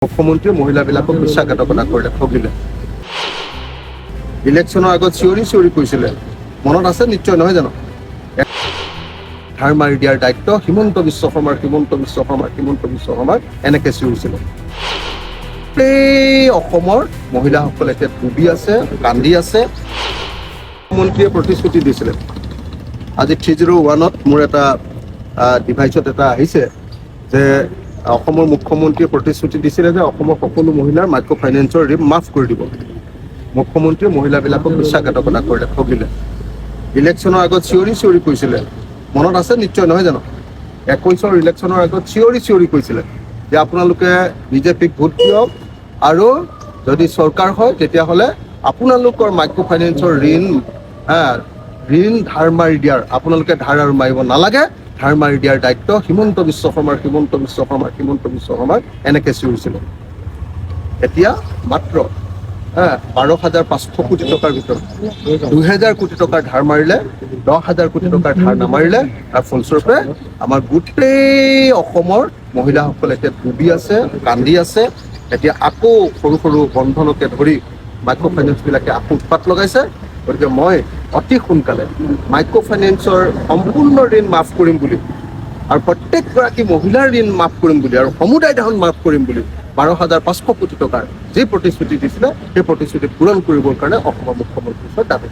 মুখ্যমন্ত্ৰীয়ে মহিলাবিলাকক বিশ্বাসঘাতকতা কৰিলে, ঠগিলে। ইলেকশ্যনৰ আগত চিঞৰি চিঞৰি কৈছিলে, মনত আছে নিশ্চয়, নহয় জানো? ধাৰ মাৰি দিয়াৰ দায়িত্ব হিমন্ত বিশ্ব শৰ্মাৰ এনেকে চিঞৰিছিলে। গোটেই অসমৰ মহিলাসকল এতিয়া ডুবি আছে, কান্দি আছে। মুখ্যমন্ত্ৰীয়ে প্ৰতিশ্ৰুতি দিছিলে। আজি 301ত মোৰ এটা ডিভাইচত এটা আহিছে যে অসমৰ মুখ্যমন্ত্ৰীয়ে প্ৰতিশ্ৰুতি দিছিলে যে অসমৰ সকলো মহিলাৰ মাইক্ৰ' ফাইনেন্সৰ ঋণ মাফ কৰি দিব। মুখ্যমন্ত্ৰীয়ে মহিলাবিলাকক বিশ্বাসঘাতকতা কৰিলে, ঠগিলে। ইলেকশ্যনৰ আগত চিঞৰি চিঞৰি কৈছিলে, মনত আছে নিশ্চয়, নহয় জানো? 21ৰ ইলেকশ্যনৰ আগত চিঞৰি চিঞৰি কৈছিলে যে আপোনালোকে বিজেপিক ভোট দিয়ক আৰু যদি চৰকাৰ হয় তেতিয়াহ'লে আপোনালোকৰ মাইক্ৰ' ফাইনেন্সৰ ঋণ ধাৰ মাৰি দিয়াৰ, আপোনালোকে ধাৰ আৰু মাৰিব নালাগে, ধাৰ মাৰি দিয়াৰ দায়িত্ব হিমন্ত বিশ্ব শৰ্মাৰ এনেকে চিঞৰিছিলে। এতিয়া মাত্ৰ 12,500 কোটি টকাৰ ভিতৰত 2,000 কোটি টকাৰ ধাৰ মাৰিলে, 10,000 কোটি টকাৰ ধাৰ নামাৰিলে। তাৰ ফলস্বৰূপে আমাৰ গোটেই অসমৰ মহিলাসকল এতিয়া ডুবি আছে, কান্দি আছে। এতিয়া আকৌ সৰু সৰু বন্ধনকে ধৰি মাইক্ৰ' ফাইনেন্সবিলাকে আকৌ উৎপাত লগাইছে। গতিকে মই অতি সোনকালে মাইক্ৰ' ফাইনেন্সৰ সম্পূৰ্ণ ঋণ মাফ কৰিম বুলি আৰু প্ৰত্যেকগৰাকী মহিলাৰ ঋণ মাফ কৰিম বুলি আৰু সমুদায় ধন মাফ কৰিম বুলি 12,500 কোটি টকাৰ যি প্ৰতিশ্ৰুতি দিছিলে সেই প্ৰতিশ্ৰুতি পূৰণ কৰিবৰ কাৰণে অসমৰ মুখ্যমন্ত্ৰীৰ ওচৰত দাবী